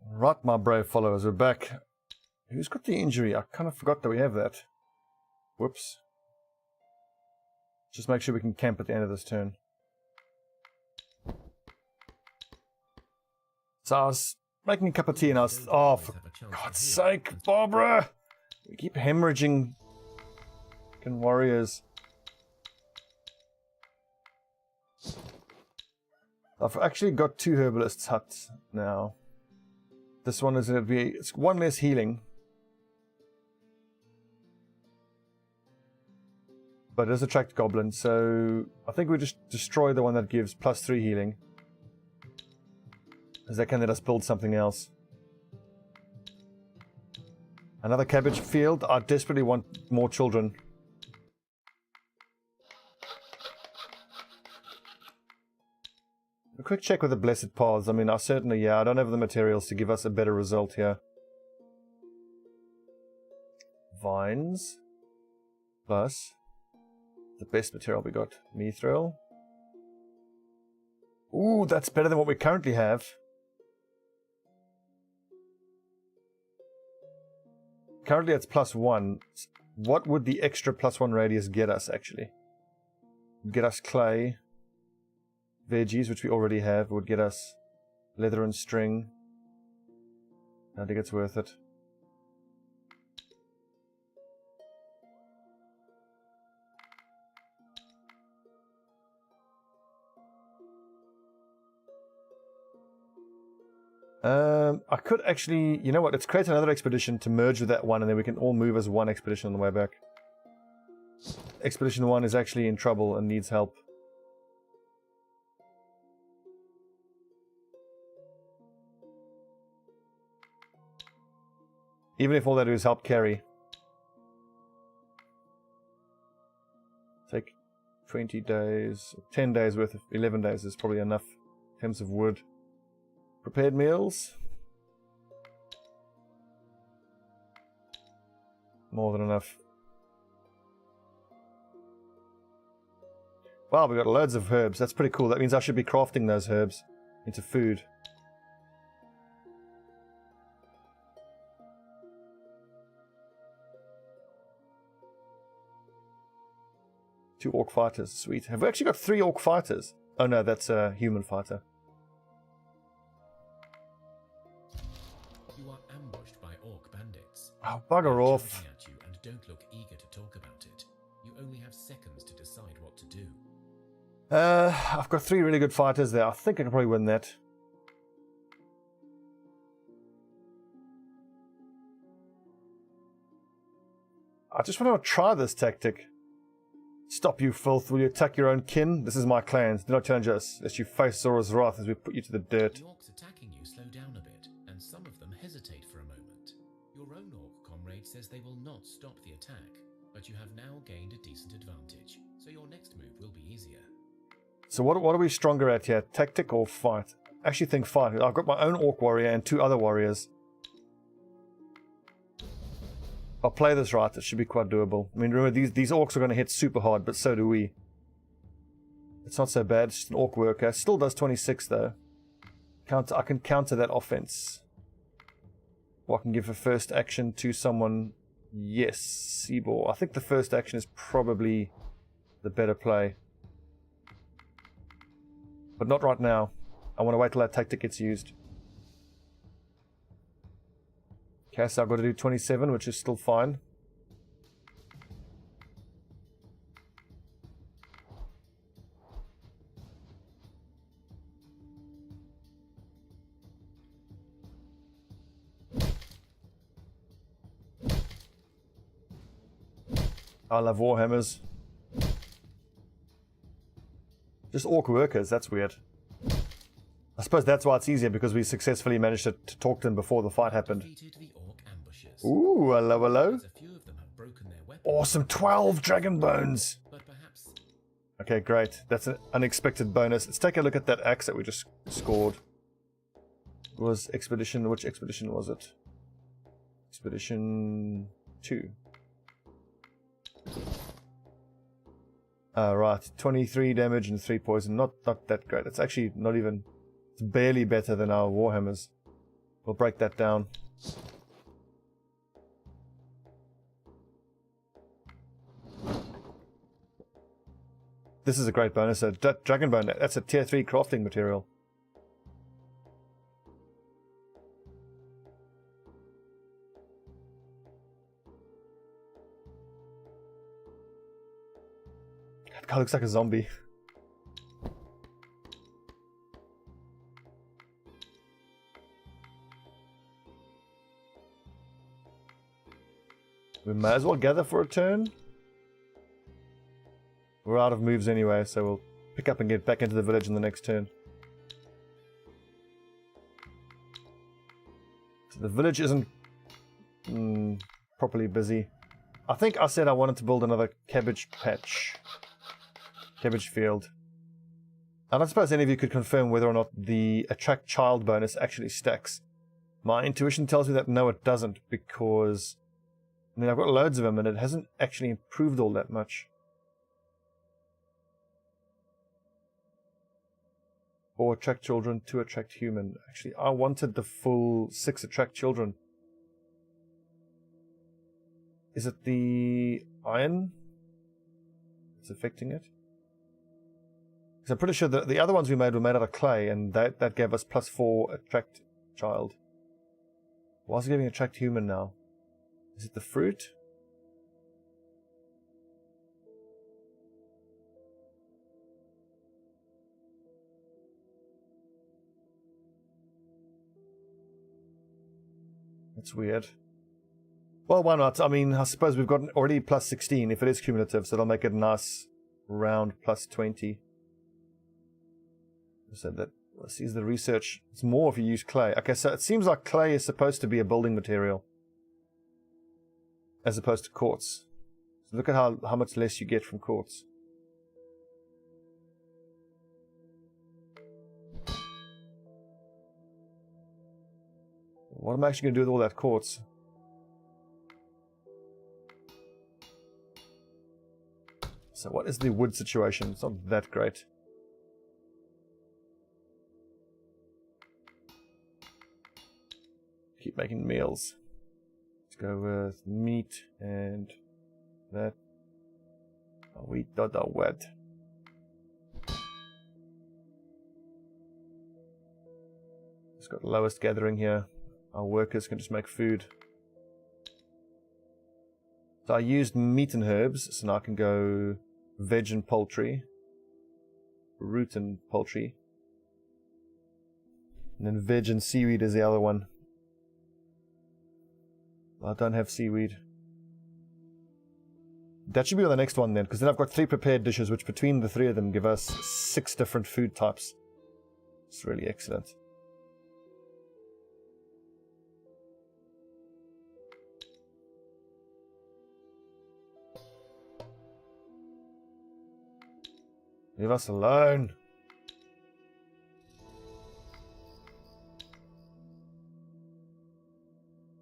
Right, my brave followers, we're back. Who's got the injury? I kind of forgot that we have that. Whoops. Just make sure we can camp at the end of this turn. So I was making a cup of tea and I was... Oh, for God's sake, Barbara! We keep hemorrhaging fucking warriors. I've actually got 2 herbalists' huts now. This one is going to be... It's 1 less healing. But it does attract goblins, so... I think we just destroy the one that gives +3 healing. As that can let us build something else. Another cabbage field. I desperately want more children. A quick check with the blessed paths. I mean, I certainly, I don't have the materials to give us a better result here. Vines. Plus. The best material we got. Mithril. Ooh, that's better than what we currently have. Currently it's +1. What would the extra +1 radius get us, actually? Get us clay. Veggies, which we already have, would get us leather and string. I think it's worth it. I could actually, you know what, let's create another expedition to merge with that one and then we can all move as one expedition on the way back. Expedition 1 is actually in trouble and needs help. Even if all they do is help carry. Take 20 days, 10 days worth of 11 days is probably enough in terms of wood. Prepared meals. More than enough. Wow, we got loads of herbs. That's pretty cool. That means I should be crafting those herbs into food. Two orc fighters, sweet. Have we actually got 3 orc fighters? Oh no, that's a human fighter. You are ambushed by orc bandits. Oh, bugger off. At you and don't look eager to talk about it. You only have seconds to decide what to do. I've got 3 really good fighters there. I think I can probably win that. I just want to try this tactic. Stop, you filth. Will you attack your own kin? This is my clan. Do not challenge us, lest you face Zora's wrath as we put you to the dirt. The orcs attacking you slow down a bit, and some of them hesitate for a moment. Your own orc comrade says they will not stop the attack, but you have now gained a decent advantage, so your next move will be easier. So what are we stronger at here? Tactic or fight? I actually think fight. I've got my own orc warrior and 2 other warriors. I'll play this right, it should be quite doable. I mean, remember, these orcs are going to hit super hard, but so do we. It's not so bad, it's just an orc worker. Still does 26 though. I can counter that offense. Or I can give a first action to someone. Yes, Seabor. I think the first action is probably the better play. But not right now. I want to wait till that tactic gets used. Okay, so I've got to do 27, which is still fine. I love warhammers. Just orc workers, that's weird. I suppose that's why it's easier, because we successfully managed to talk to them before the fight happened. Ooh, hello, hello. Awesome, 12 dragon bones. Okay, great. That's an unexpected bonus. Let's take a look at that axe that we just scored. It was expedition, which expedition was it? Expedition 2. Right, 23 damage and 3 poison. Not that great. It's actually not even... It's barely better than our warhammers. We'll break that down. This is a great bonus. A dragon bone. That's a tier 3 crafting material. That guy looks like a zombie. We may as well gather for a turn. We're out of moves anyway, so we'll pick up and get back into the village in the next turn. So the village isn't properly busy. I think I said I wanted to build another cabbage patch. Cabbage field. I don't suppose any of you could confirm whether or not the attract child bonus actually stacks. My intuition tells me that no, it doesn't, because I mean, I've got loads of them and it hasn't actually improved all that much. Or attract children to attract human. Actually, I wanted the full 6 attract children. Is it the iron that's affecting it? Because I'm pretty sure that the other ones we made were made out of clay, and that gave us +4 attract child. Why is it giving attract human now? Is it the fruit? That's weird. Well, why not? I mean, I suppose we've got already +16 if it is cumulative, so that'll make it a nice round +20. So that, let's see the research. It's more if you use clay. Okay, so it seems like clay is supposed to be a building material, as opposed to quartz. So look at how much less you get from quartz. What am I actually going to do with all that quartz? So what is the wood situation? It's not that great. Keep making meals. Let's go with meat and that. Wheat dada wet. It's got lowest gathering here. Our workers can just make food. So I used meat and herbs, so now I can go veg and poultry, root and poultry, and then veg and seaweed is the other one. I don't have seaweed. That should be on the next one then, because then I've got 3 prepared dishes, which between the 3 of them give us 6 different food types. It's really excellent. Leave us alone.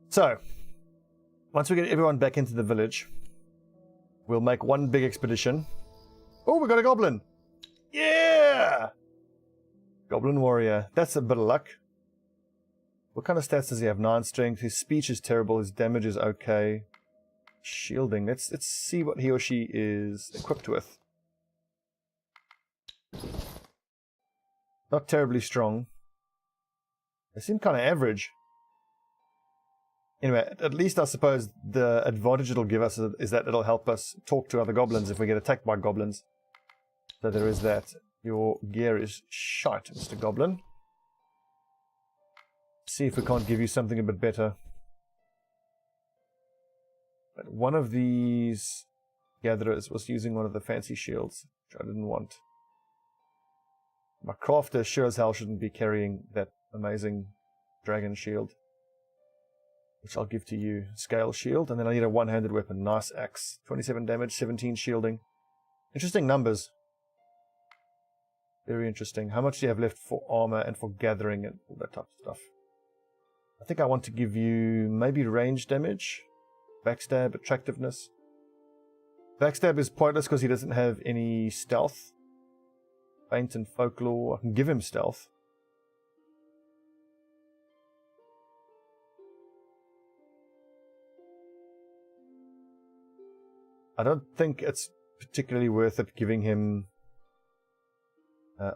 So, once we get everyone back into the village, we'll make one big expedition. Oh, we got a goblin! Yeah! Goblin warrior. That's a bit of luck. What kind of stats does he have? 9 strength. His speech is terrible. His damage is okay. Shielding. Let's see what he or she is equipped with. Not terribly strong. They seem kind of average. Anyway, at least I suppose the advantage it'll give us is that it'll help us talk to other goblins if we get attacked by goblins. So there is that. Your gear is shite, Mr. Goblin. See if we can't give you something a bit better. But one of these gatherers was using one of the fancy shields, which I didn't want. My crafter sure as hell shouldn't be carrying that amazing dragon shield, which I'll give to you. Scale shield, and then I need a one-handed weapon. Nice axe. 27 damage, 17 shielding. Interesting numbers. Very interesting. How much do you have left for armor and for gathering and all that type of stuff? I think I want to give you maybe range damage, backstab, attractiveness. Backstab is pointless because he doesn't have any stealth. Feint and folklore. I can give him stealth. I don't think it's particularly worth it giving him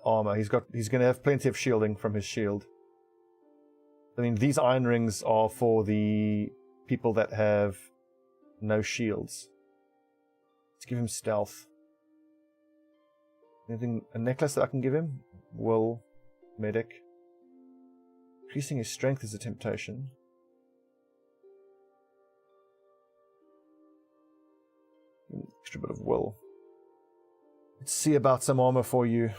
armor. He's going to have plenty of shielding from his shield. I mean, these iron rings are for the people that have no shields. Let's give him stealth. Anything, a necklace that I can give him? Will, medic. Increasing his strength is a temptation. Extra bit of will. Let's see about some armor for you.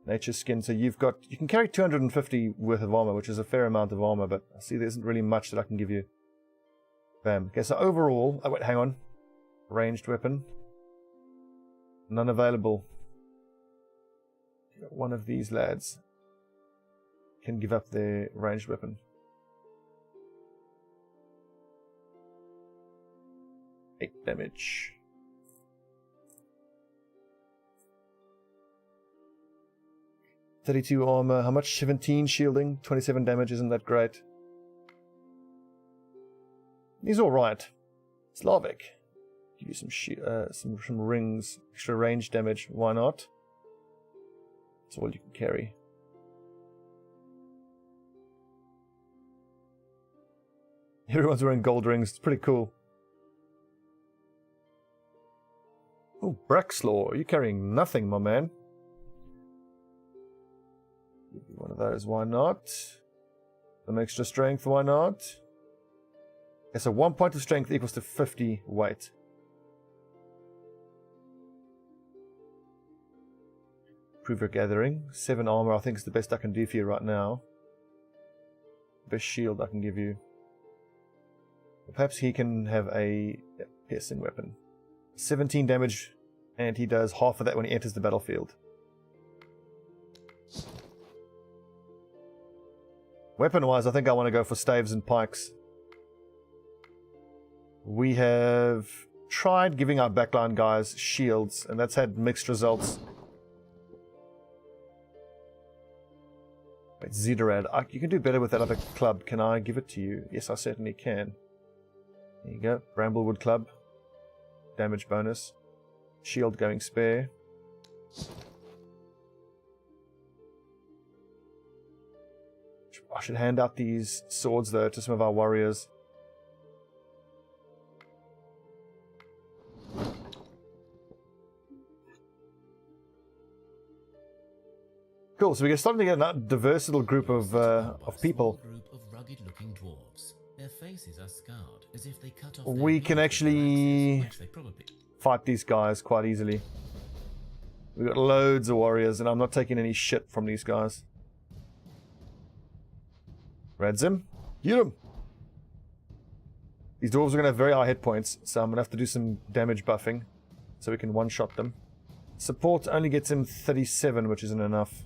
Nature skin. So you can carry 250 worth of armor, which is a fair amount of armor, but I see there isn't really much that I can give you. Bam. Okay, so overall, oh wait, hang on. Ranged weapon. None available. One of these lads can give up their ranged weapon. 8 damage. $32 armor. How much? 17 shielding. 27 damage. Isn't that great? He's alright. Slavic. Give you some rings. Extra range damage. Why not? That's all you can carry. Everyone's wearing gold rings. It's pretty cool. Oh, Braxlaw. You're carrying nothing, my man. Give you one of those. Why not? Some extra strength. Why not? Okay, so 1 point of strength equals to 50 weight. Improve your gathering. 7 armor I think is the best I can do for you right now. Best shield I can give you. Perhaps he can have a piercing weapon. 17 damage, and he does half of that when he enters the battlefield. Weapon-wise, I think I want to go for staves and pikes. We have tried giving our backline guys shields, and that's had mixed results. Wait, Zedarad. You can do better with that other club. Can I give it to you? Yes, I certainly can. There you go. Bramblewood club. Damage bonus. Shield going spare. I should hand out these swords, though, to some of our warriors. Cool, so we're starting to get a diverse little group of people. Group of rugged-looking dwarves. Their faces are scarred, as if they cut off. We can actually fight these guys quite easily. We've got loads of warriors, and I'm not taking any shit from these guys. Radzim, get him! These dwarves are going to have very high hit points, so I'm going to have to do some damage buffing, so we can one-shot them. Support only gets him 37, which isn't enough.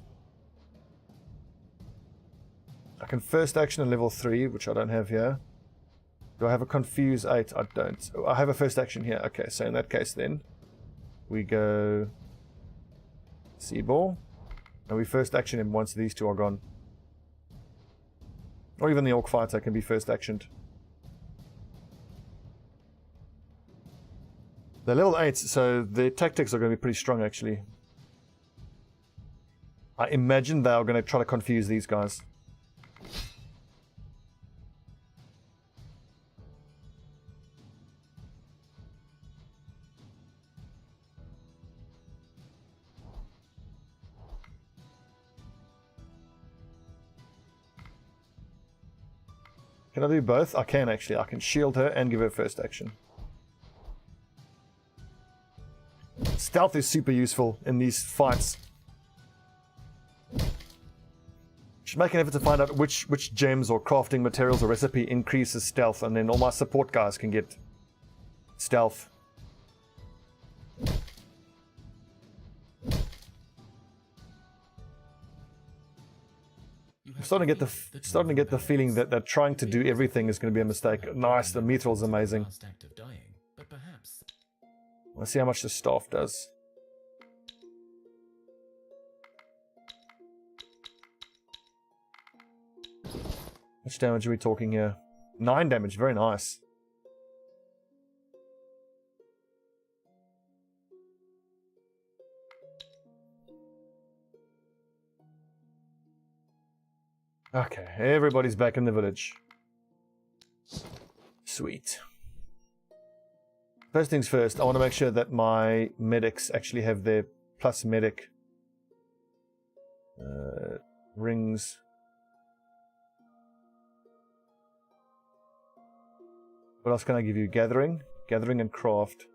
I can first action at level 3, which I don't have here. Do I have a Confuse 8? I don't. Oh, I have a first action here. Okay, so in that case then, we go Seaball, and we first action him once these two are gone. Or even the Orc Fighter can be first actioned. They're level 8, so their tactics are going to be pretty strong actually. I imagine they are going to try to confuse these guys. Can I do both? I can actually. I can shield her and give her first action. Stealth is super useful in these fights. Should make an effort to find out which gems or crafting materials or recipe increases stealth, and then all my support guys can get stealth. I'm starting to get the feeling that they're trying to do everything is going to be a mistake. Nice, the Mithral's amazing. Let's see how much the staff does. How much damage are we talking here? 9 damage, very nice. Okay, everybody's back in the village. Sweet. First things first, I want to make sure that my medics actually have their plus medic rings. What else can I give you? Gathering? Gathering and craft.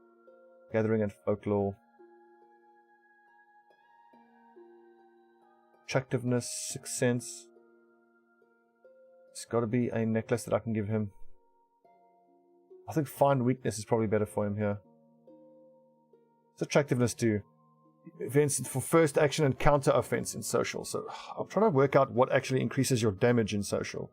Gathering and folklore. Attractiveness, sixth sense. It's got to be a necklace that I can give him. I think find weakness is probably better for him here. It's attractiveness too. Events for first action and counter offense in social. So I'm trying to work out what actually increases your damage in social.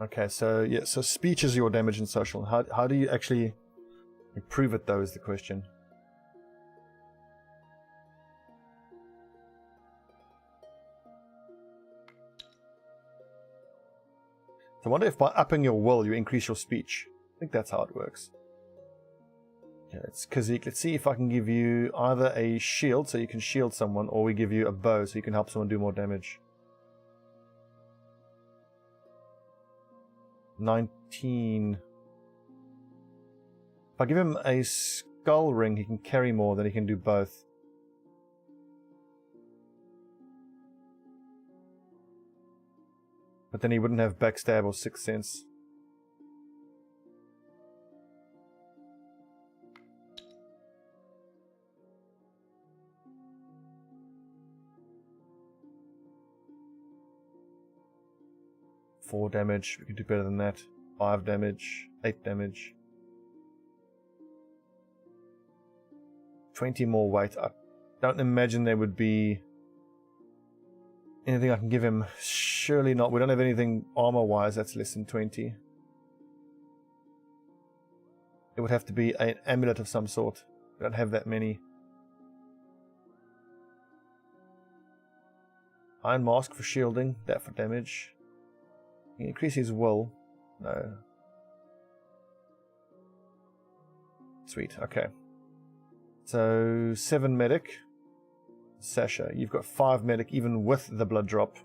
Okay, so yeah, so speech is your damage in social. How do you actually improve it though is the question. I wonder if by upping your will you increase your speech. I think that's how it works. Okay, it's Kazik. Let's see if I can give you either a shield so you can shield someone, or we give you a bow so you can help someone do more damage. 19. If I give him a skull ring, he can carry more, then he can do both. But then he wouldn't have backstab or sixth sense. Four damage, we can do better than that. 5 damage, 8 damage. 20 more weight. I don't imagine there would be anything I can give him. Surely not. We don't have anything armor-wise that's less than 20. It would have to be an amulet of some sort. We don't have that many. Iron Mask for shielding. That for damage. Increase his will. No. Sweet. Okay. So 7 medic. Sasha, you've got 5 medic even with the blood drop.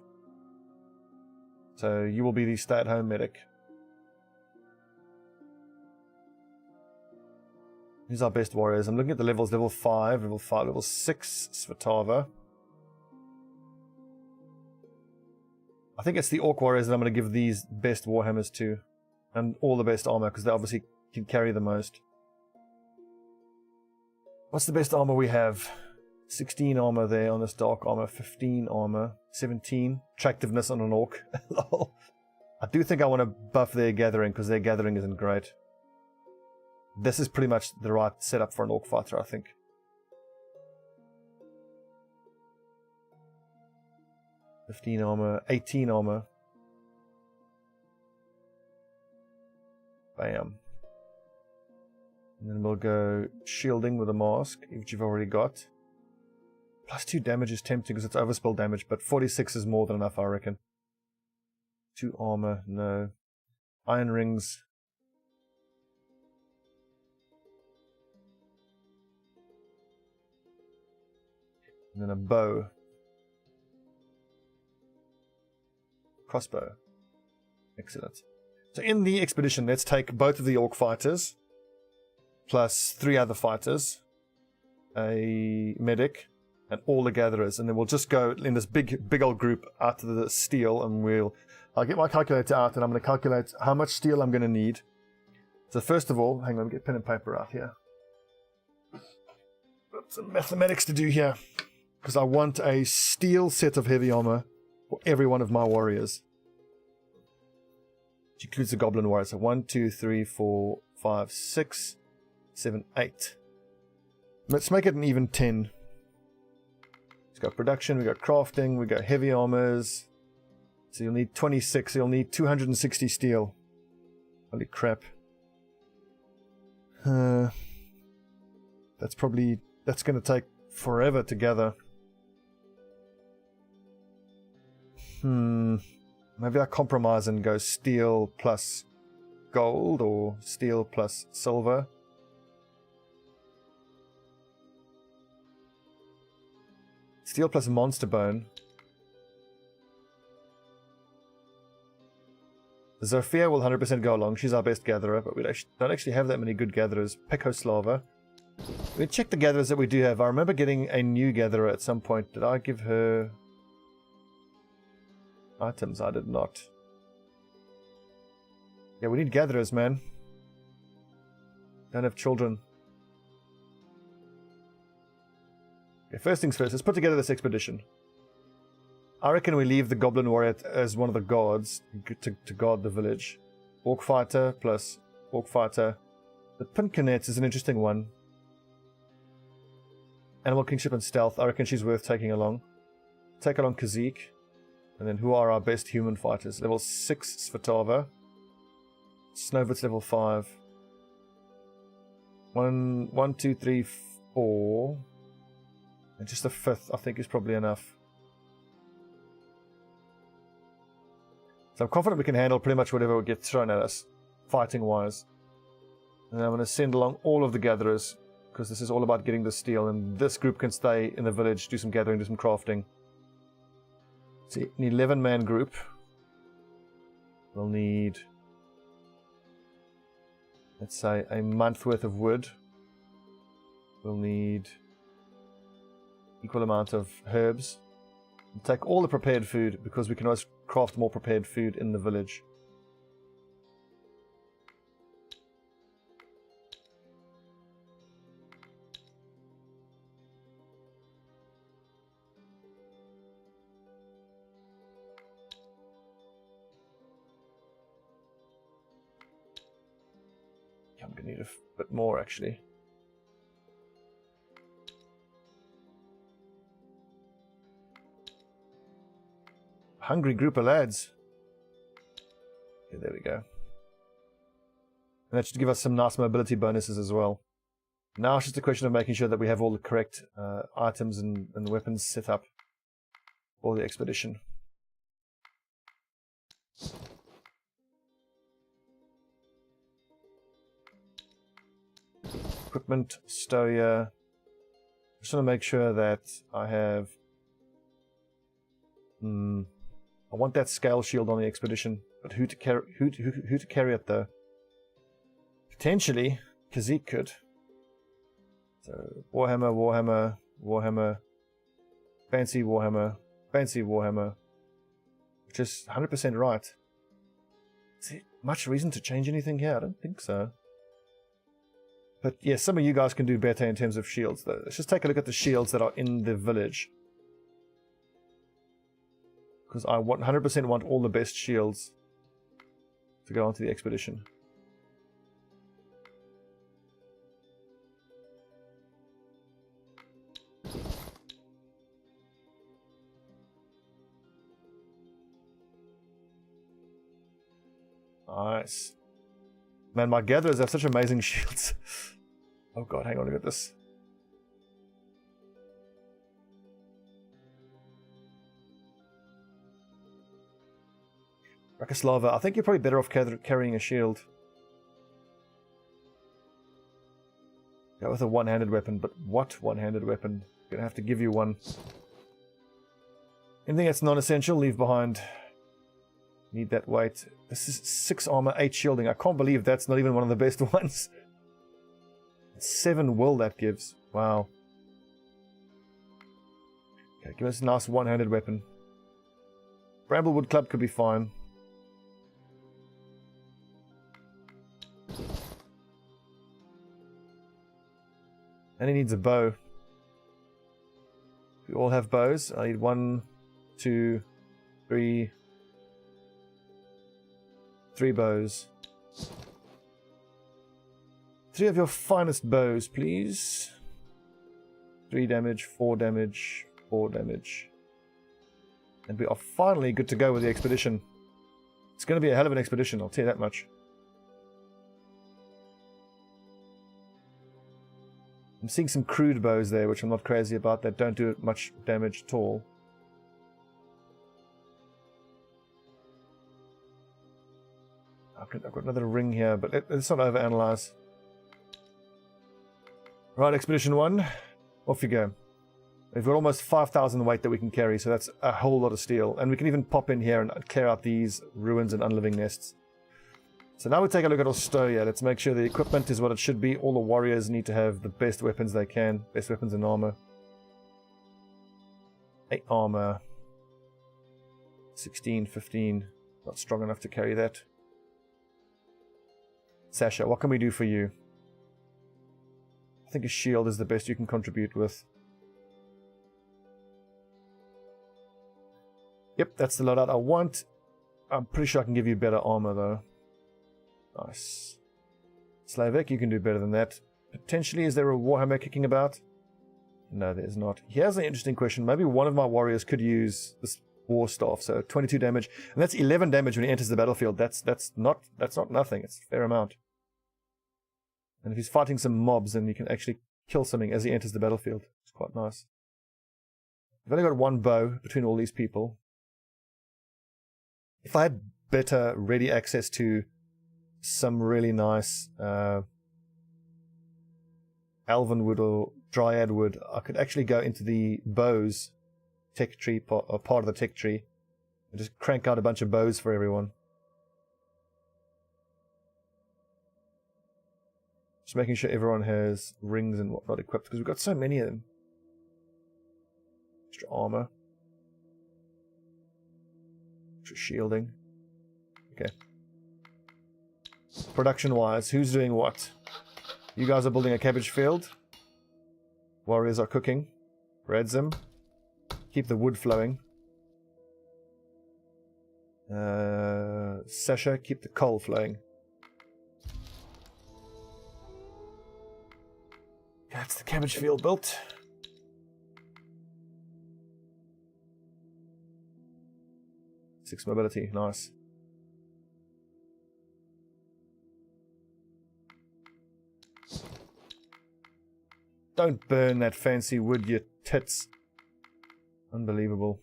So you will be the stay-at-home medic. Who's our best warriors? I'm looking at the levels. Level 5, level 6, Svatava. I think it's the Orc warriors that I'm going to give these best warhammers to. And all the best armor, because they obviously can carry the most. What's the best armor we have? 16 armor there on this dark armor, 15 armor, 17 attractiveness on an orc. Lol. I do think I want to buff their gathering because their gathering isn't great. This is pretty much the right setup for an orc fighter, I think. $15 armor, 18 armor. Bam. And then we'll go shielding with a mask, which you've already got. Plus 2 damage is tempting because it's overspill damage, but 46 is more than enough, I reckon. 2 armor, no. Iron rings. And then a bow. Crossbow. Excellent. So in the expedition, let's take both of the orc fighters, plus 3 other fighters, a medic, and all the gatherers, and then we'll just go in this big old group out to the steel, and I'll get my calculator out, and I'm going to calculate how much steel I'm going to need. So first of all, hang on, get pen and paper out here. Got some mathematics to do here, because I want a steel set of heavy armor for every one of my warriors. Which includes the goblin warrior. So 1, 2, 3, 4, 5, 6, 7, 8. Let's make it an even 10. We've got production, we've got crafting, we've got heavy armors. So you'll need 26, so you'll need 260 steel. Holy crap. That's going to take forever to gather. Maybe I compromise and go steel plus gold or steel plus silver. Steel plus monster bone. Zofia will 100% go along. She's our best gatherer, but we don't actually have that many good gatherers. Pekoslava. We check the gatherers that we do have. I remember getting a new gatherer at some point. Did I give her items? I did not. Yeah, we need gatherers, man. Don't have children. Okay, first things first, let's put together this expedition. I reckon we leave the Goblin Warrior as one of the guards to guard the village. Orc Fighter plus Orc Fighter. The Pinconette is an interesting one. Animal Kingship and Stealth, I reckon she's worth taking along. Take along Kazik. And then who are our best human fighters? Level 6 Svatava. Snowbit's level 5. 1, 2, 3, 4. And just a 5th, I think, is probably enough. So I'm confident we can handle pretty much whatever gets thrown at us, fighting-wise. And I'm going to send along all of the gatherers, because this is all about getting the steel, and this group can stay in the village, do some gathering, do some crafting. See, an 11-man group. We'll need, let's say, a month worth of wood. We'll need equal amount of herbs. We'll take all the prepared food, because we can always craft more prepared food in the village. I'm going to need a bit more, actually. Hungry group of lads. Okay, there we go. And that should give us some nice mobility bonuses as well. Now it's just a question of making sure that we have all the correct items and weapons set up for the expedition. Equipment, Stoya. Just want to make sure that I have... I want that scale shield on the expedition, but who to carry it though? Potentially, Kazik could. So Warhammer, Warhammer, Warhammer, fancy Warhammer, fancy Warhammer, which is 100% right. Is there much reason to change anything here? I don't think so. But yeah, some of you guys can do better in terms of shields though. Let's just take a look at the shields that are in the village. Because I 100% want all the best shields to go onto the expedition. Nice. Man, my gatherers have such amazing shields. Oh god, hang on, look at this. Rakoslava, I think you're probably better off carrying a shield. Go with a one-handed weapon, but what one-handed weapon? I'm gonna have to give you one. Anything that's non-essential, leave behind. Need that weight. This is 6 armor, 8 shielding. I can't believe that's not even one of the best ones. 7 will that gives. Wow. Okay, give us a nice one-handed weapon. Bramblewood Club could be fine. And he needs a bow. We all have bows. I need 1, 2, 3. 3 bows. 3 of your finest bows, please. 3 damage, 4 damage, 4 damage. And we are finally good to go with the expedition. It's going to be a hell of an expedition, I'll tell you that much. I'm seeing some crude bows there, which I'm not crazy about, that don't do much damage at all. I've got another ring here, but let's not overanalyze. Right, Expedition 1. Off you go. We've got almost 5,000 weight that we can carry, so that's a whole lot of steel. And we can even pop in here and clear out these ruins and unliving nests. So now we take a look at our stow here. Let's make sure the equipment is what it should be. All the warriors need to have the best weapons they can. Best weapons and armor. 8 armor. 16, 15. Not strong enough to carry that. Sasha, what can we do for you? I think a shield is the best you can contribute with. Yep, that's the loadout I want. I'm pretty sure I can give you better armor though. Nice. Slavic, you can do better than that. Potentially, is there a Warhammer kicking about? No, there's not. Here's an interesting question. Maybe one of my warriors could use this war staff. So 22 damage, and that's 11 damage when he enters the battlefield. That's not nothing. It's a fair amount. And if he's fighting some mobs, then you can actually kill something as he enters the battlefield. It's quite nice. I've only got one bow between all these people. If I had better ready access to some really nice elven wood or dryad wood, I could actually go into the bows tech tree, or part of the tech tree, and just crank out a bunch of bows for everyone. Just making sure everyone has rings and whatnot equipped, because we've got so many of them. Extra armor. Extra shielding. Okay. Production-wise, who's doing what? You guys are building a cabbage field. Warriors are cooking. Radzim. Keep the wood flowing. Sasha, keep the coal flowing. That's the cabbage field built. Six mobility, nice. Don't burn that fancy wood, you tits. Unbelievable.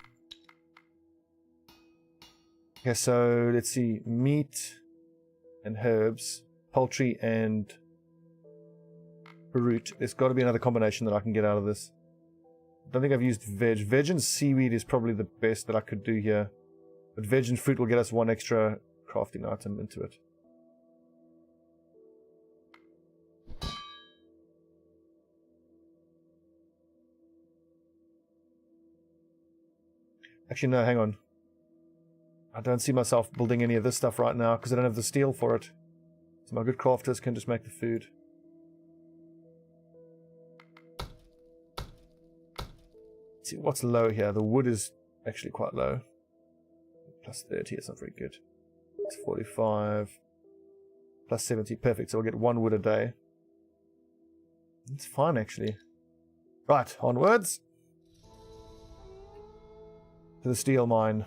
Okay, so let's see. Meat and herbs. Poultry and fruit. There's got to be another combination that I can get out of this. I don't think I've used veg. Veg and seaweed is probably the best that I could do here. But veg and fruit will get us one extra crafting item into it. Actually, no, hang on. I don't see myself building any of this stuff right now because I don't have the steel for it. So my good crafters can just make the food. Let's see, what's low here? The wood is actually quite low. Plus 30, it's not very good. It's 45. Plus 70, perfect. So we'll get one wood a day. It's fine, actually. Right, onwards. To the steel mine.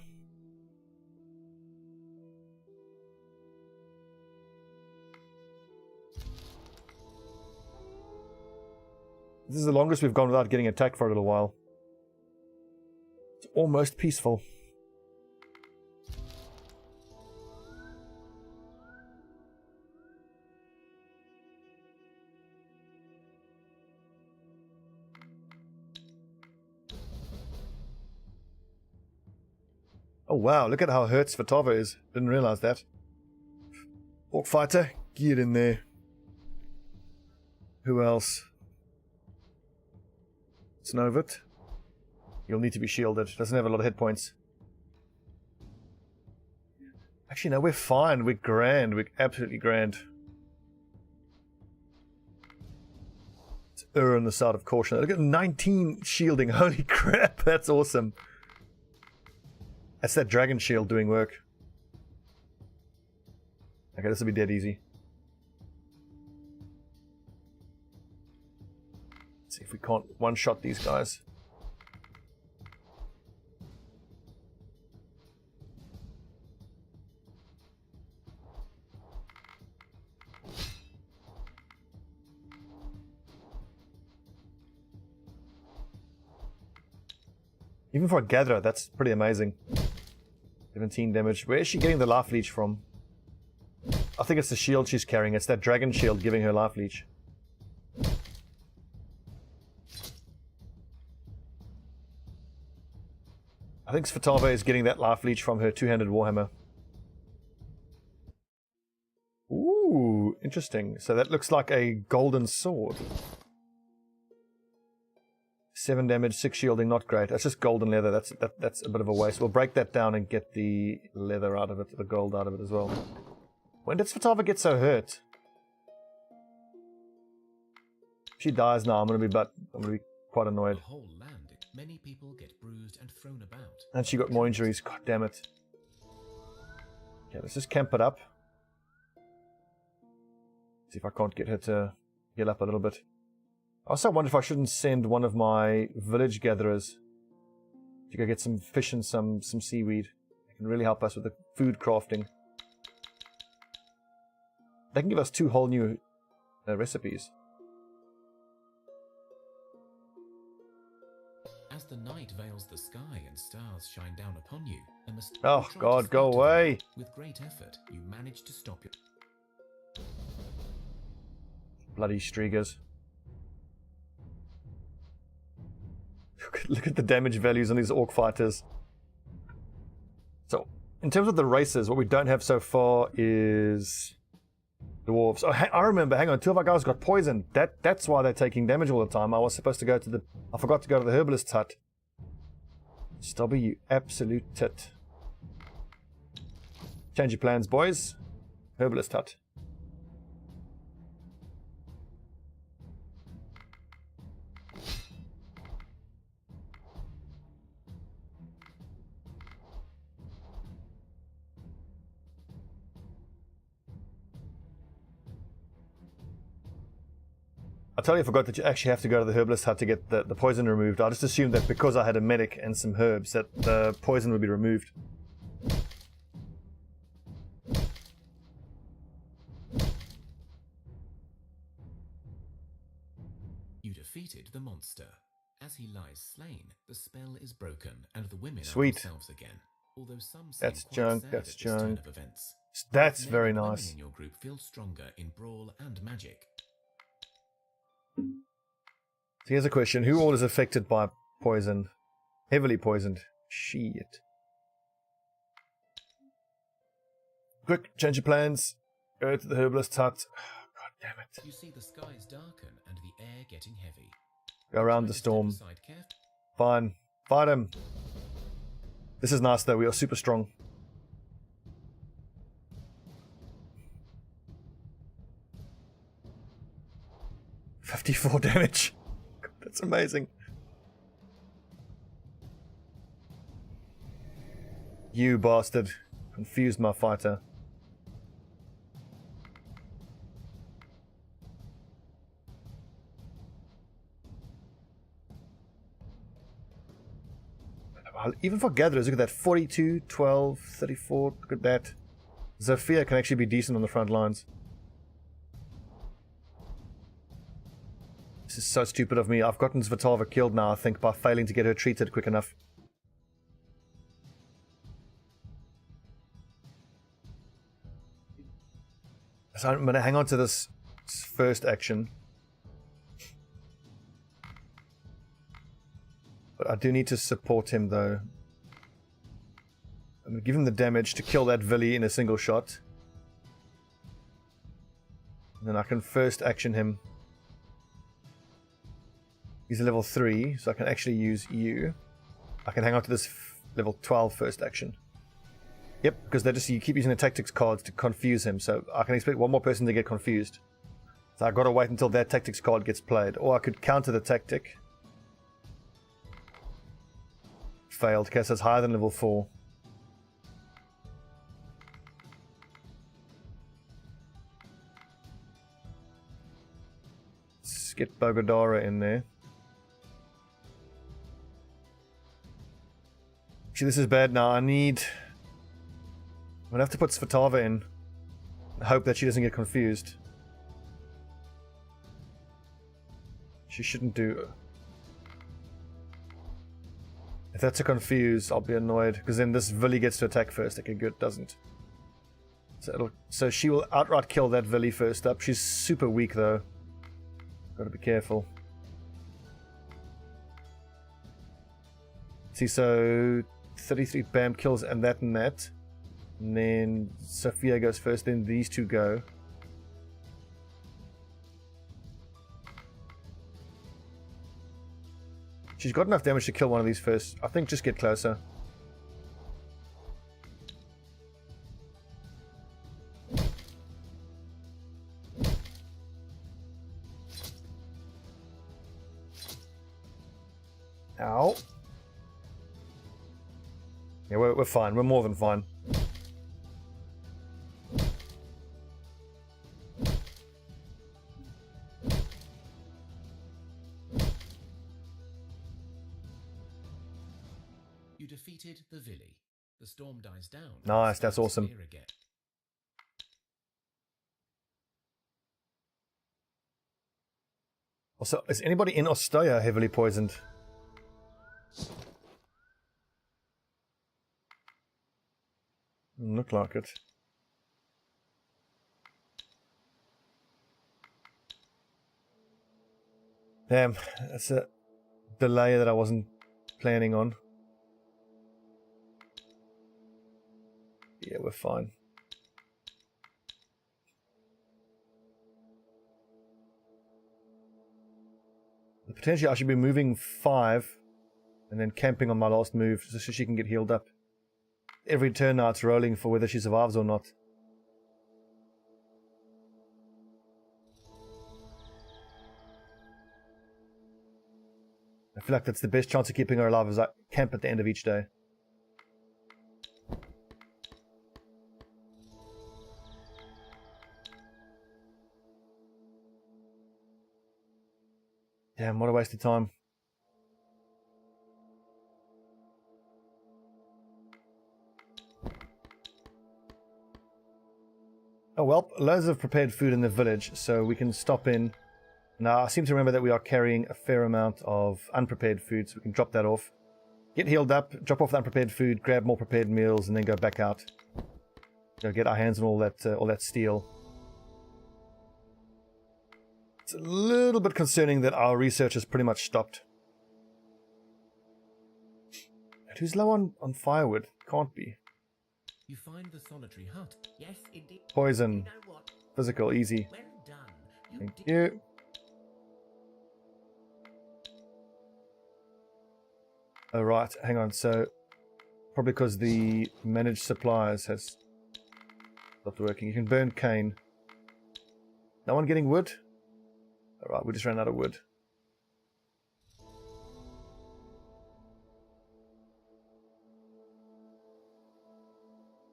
This is the longest we've gone without getting attacked for a little while. It's almost peaceful. Oh wow, look at how Hertz Vatava is. Didn't realize that. Orc fighter, get in there. Who else? Snovit. You'll need to be shielded. Doesn't have a lot of hit points. Actually, no, we're fine. We're grand. We're absolutely grand. Let's err on the side of caution. Look at 19 shielding. Holy crap, that's awesome. That's that dragon shield doing work. Okay, this will be dead easy. Let's see if we can't one-shot these guys. Even for a gatherer, that's pretty amazing. 17 damage. Where is she getting the life leech from? I think it's the shield she's carrying. It's that dragon shield giving her life leech. I think Svatava is getting that life leech from her two-handed warhammer. Ooh, interesting. So that looks like a golden sword. 7 damage, 6 shielding, not great. That's just golden leather. That's a bit of a waste. We'll break that down and get the leather out of it, the gold out of it as well. When did Svatava get so hurt? If she dies now, I'm gonna be quite annoyed. The whole land, many people get bruised and thrown about. And she got more injuries. God damn it. Okay, let's just camp it up. See if I can't get her to heal up a little bit. I also wonder if I shouldn't send one of my village gatherers to go get some fish and some seaweed. They can really help us with the food crafting. They can give us 2 whole new recipes. As the night veils the sky and stars shine down upon you, oh God, go away! With great effort, you manage to stop your Bloody Strigas. Look at the damage values on these orc fighters. So, in terms of the races, what we don't have so far is dwarves. Oh, I remember, hang on, 2 of our guys got poisoned. That's why they're taking damage all the time. I forgot to go to the herbalist hut. Stobbie, you absolute tit. Change your plans, boys. Herbalist hut. I totally forgot that you actually have to go to the herbalist hut to get the poison removed. I just assumed that because I had a medic and some herbs that the poison would be removed. You defeated the monster. As he lies slain, the spell is broken and the women Sweet. are themselves again. Although some That's seem quite junk, sad that's at this turn junk. of events. That's Men very and women nice. in your group feel stronger in brawl and magic. So here's a question. Who all is affected by poison? Heavily poisoned. Shit. Quick, change your plans. Go to the herbalist hut. God damn it. You see the skies darken and the air getting heavy. Go around the storm. Fine. Fight him. This is nice though. We are super strong. $54 damage. That's amazing. You bastard. Confused my fighter. Even for gatherers, look at that. 42, 12, 34. Look at that. Zofia can actually be decent on the front lines. This is so stupid of me. I've gotten Svatava killed now, I think, by failing to get her treated quick enough. So I'm going to hang on to this first action. But I do need to support him, though. I'm going to give him the damage to kill that Villy in a single shot. And then I can first action him. He's a level 3, so I can actually use you. I can hang on to this level 12 first action. Yep, because you keep using the tactics cards to confuse him, so I can expect one more person to get confused. So I've got to wait until that tactics card gets played. Or I could counter the tactic. Failed, okay, so it's higher than level 4. Let's get Bogodara in there. See, this is bad now. I'm going to have to put Svatava in. I hope that she doesn't get confused. She shouldn't do... If that's a confuse, I'll be annoyed. Because then this Villy gets to attack first. Okay, good, doesn't. So So she will outright kill that Villy first up. She's super weak though. Gotta be careful. See, so 33 bam kills and that and that. And then Sophia goes first, then these two go. She's got enough damage to kill one of these first. I think just get closer. Ow. Yeah, we're fine. We're more than fine. You defeated the Villy. The storm dies down. Nice, that's awesome. Again. Also, is anybody in Ostoya heavily poisoned? Look like it. Damn, that's a delay that I wasn't planning on. Yeah, we're fine. Potentially I should be moving 5 and then camping on my last move so she can get healed up. Every turn now it's rolling for whether she survives or not. I feel like that's the best chance of keeping her alive, is I camp at the end of each day. Damn, what a waste of time. Oh well, loads of prepared food in the village, so we can stop in. Now, I seem to remember that we are carrying a fair amount of unprepared food, so we can drop that off. Get healed up, drop off the unprepared food, grab more prepared meals, and then go back out. Go get our hands on all that steel. It's a little bit concerning that our research has pretty much stopped. And who's low on firewood? Can't be. You find the solitary hut. Yes, indeed. Poison. You know what? Physical, easy. Well done. Thank you. Oh, right, hang on. So, probably because the managed supplies has stopped working. You can burn cane. No one getting wood? Alright, we just ran out of wood.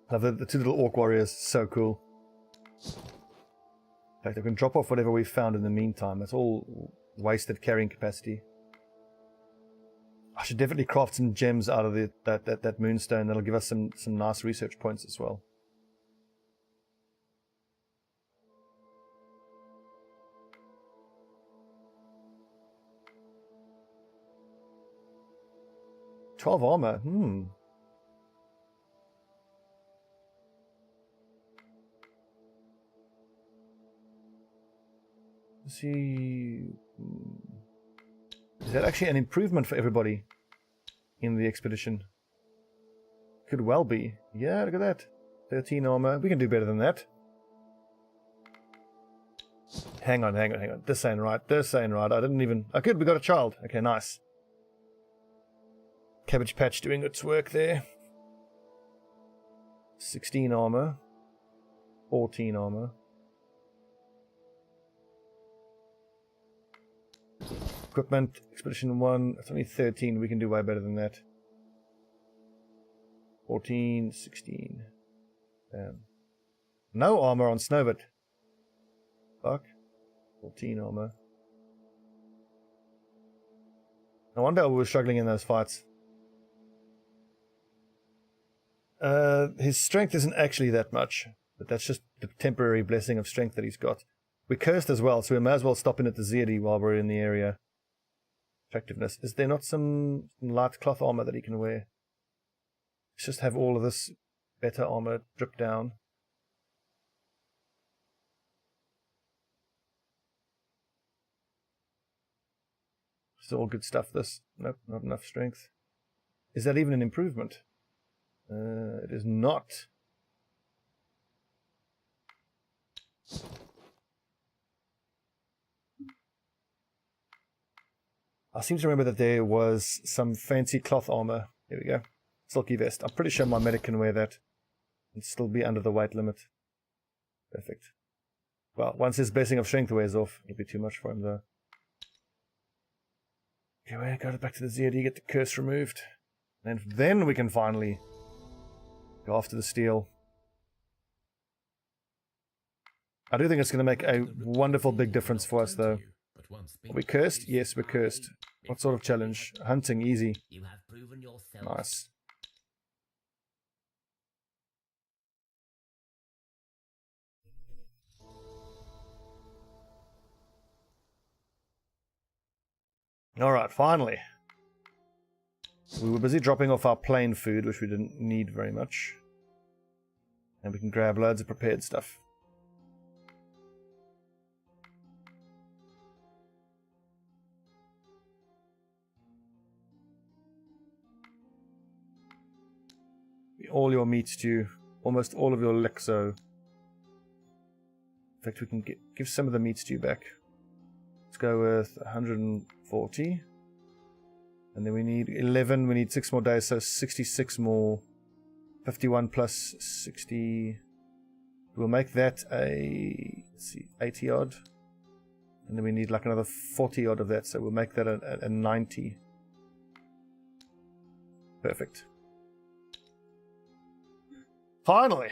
Love the two little orc warriors. So cool. In fact, I can drop off whatever we found in the meantime. That's all wasted carrying capacity. I should definitely craft some gems out of that moonstone. That'll give us some nice research points as well. "12 armor. Let's see. Is that actually an improvement for everybody in the expedition? Could well be. Yeah, look at that. 13 armor. We can do better than that. Hang on. This ain't right. I didn't even... Oh, good, we got a child. Okay, nice. Cabbage Patch doing its work there. 16 armor. 14 armor. Equipment, Expedition 1, that's only 13, we can do way better than that. 14, 16. No armor on Snowbit. Fuck. 14 armor. No wonder we were struggling in those fights. His strength isn't actually that much, but that's just the temporary blessing of strength that he's got. We're cursed as well, so we may as well stop in at the Zedi while we're in the area. Effectiveness. Is there not some light cloth armor that he can wear? Let's just have all of this better armor drip down. It's all good stuff, this. Nope, not enough strength. Is that even an improvement? It is not. I seem to remember that there was some fancy cloth armor. Here we go. Silky vest. I'm pretty sure my medic can wear that and still be under the weight limit. Perfect. Well, once his blessing of strength wears off, it'll be too much for him though. Okay, we go back to the ZD, get the curse removed. And then we can finally go after the steel. I do think it's going to make a wonderful big difference for us though. Are we cursed? Yes, we're cursed. What sort of challenge? Hunting, easy. Nice. Alright, finally. We were busy dropping off our plain food, which we didn't need very much. And we can grab loads of prepared stuff. All your meat stew, almost all of your lexo. In fact, we can give some of the meat stew back. Let's go with 140. And then we need 11, we need 6 more days, so 66 more. 51 plus 60. We'll make that a, let's see, 80 odd. And then we need like another 40 odd of that, so we'll make that a 90. Perfect. Finally!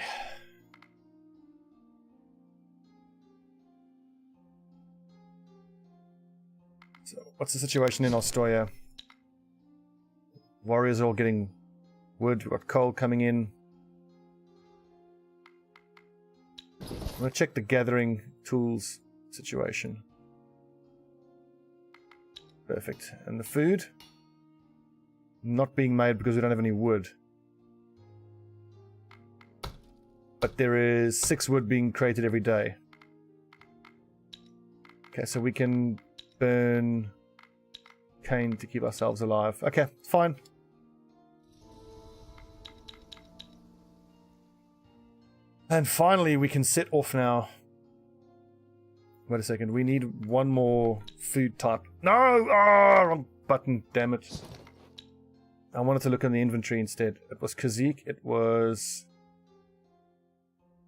So, what's the situation in Australia? Warriors are all getting wood, we've got coal coming in. I'm going to check the gathering tools situation. Perfect. And the food? Not being made because we don't have any wood. But there is 6 wood being created every day. Okay, so we can burn cane to keep ourselves alive. Okay, fine. And finally, we can set off now. Wait a second, we need one more food type. No! Ah, wrong button, damn it. I wanted to look in the inventory instead. It was Kazik, it was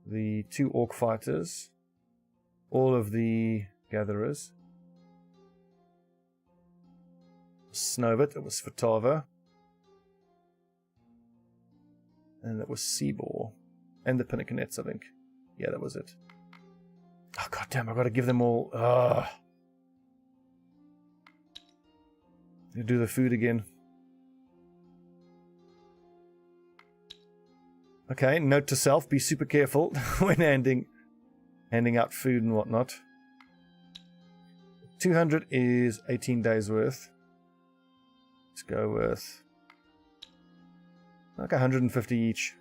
the 2 orc fighters, all of the gatherers. Snowbit, it was Fatava. And that was Seabor. And the Pinnaconets, I think. Yeah, that was it. Oh, goddamn, I've got to give them all. You do the food again. Okay, note to self, be super careful when handing out food and whatnot. 200 is 18 days worth. Let's go with like 150 each.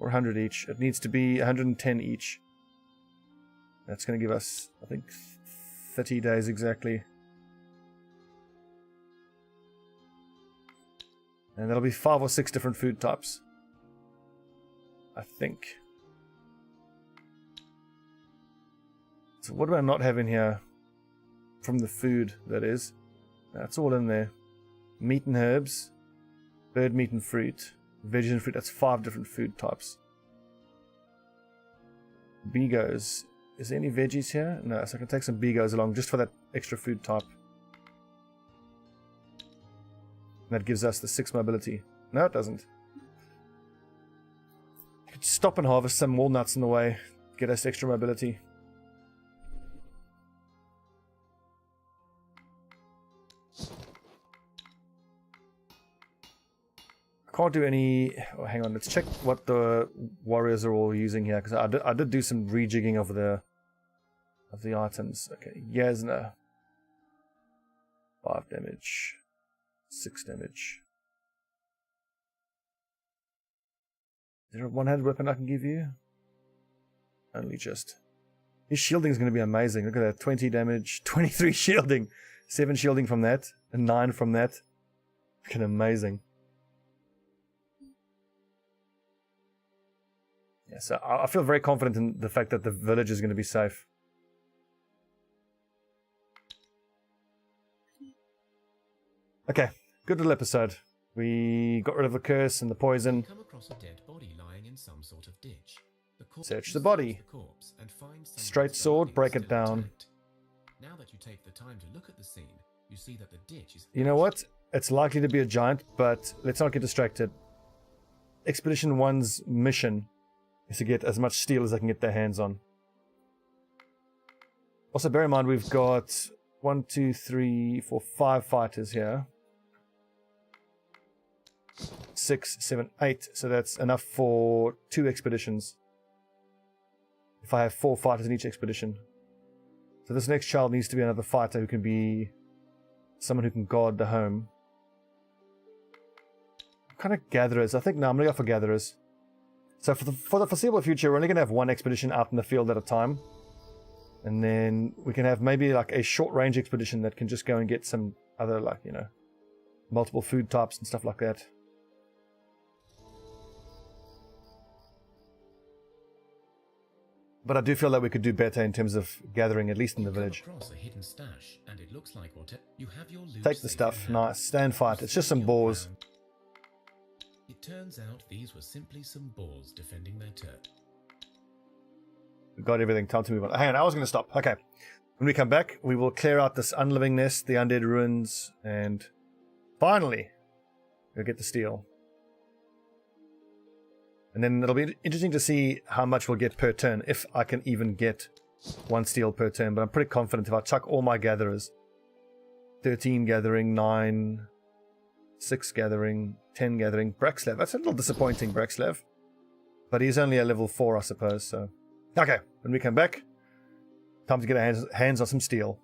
Or 100 each. It needs to be 110 each. That's going to give us, I think, 30 days exactly. And that'll be 5 or 6 different food types. I think. So what do I not have in here? From the food, that is. That's all in there. Meat and herbs. Bird meat and fruit. Veggies and fruit. That's 5 different food types. Bigos. Is there any veggies here? No, so I can take some bigos along just for that extra food type. And that gives us the 6 mobility. No, it doesn't. I could stop and harvest some walnuts in the way. Get us extra mobility. I can't do any... Oh, hang on, let's check what the warriors are all using here. Because I did do some rejigging of the items. Okay, Yasna. 5 damage. 6 damage. Is there a one-handed weapon I can give you? Only just. His shielding is going to be amazing. Look at that. 20 damage, 23 shielding, 7 shielding from that, and 9 from that. Fucking amazing. Yeah, so I feel very confident in the fact that the village is going to be safe. Okay, good little episode. We got rid of the curse and the poison. Come across a dead body lying in some sort of ditch. Search the body. Straight sword, break it down. Now that you take the time to look at the scene, you see that the ditch is. You know what? It's likely to be a giant, but let's not get distracted. Expedition 1's mission is to get as much steel as they can get their hands on. Also, bear in mind we've got 1, 2, 3, 4, 5 fighters here. 6, 7, 8. So that's enough for 2 expeditions. If I have 4 fighters in each expedition. So this next child needs to be another fighter who can be someone who can guard the home. What kind of gatherers? I think, no, I'm going to go for gatherers. So for the foreseeable future, we're only going to have 1 expedition out in the field at a time. And then we can have maybe like a short range expedition that can just go and get some other, like, you know, multiple food types and stuff like that. But I do feel that we could do better in terms of gathering, at least in the village. Across a hidden stash, and it looks like you have your loot. Take the stuff. Nice. Stand fight. It's just some boars. It turns out these were simply some boars defending their turf. We've got everything. Time to move on. Hang on, I was going to stop. Okay. When we come back, we will clear out this unliving nest, the undead ruins, and finally, we'll get the steel. And then it'll be interesting to see how much we'll get per turn, if I can even get 1 steel per turn. But I'm pretty confident if I chuck all my gatherers. 13 gathering, 9, 6 gathering, 10 gathering. Braxlev, that's a little disappointing, Braxlev. But he's only a level 4, I suppose, so. Okay, when we come back, time to get our hands on some steel.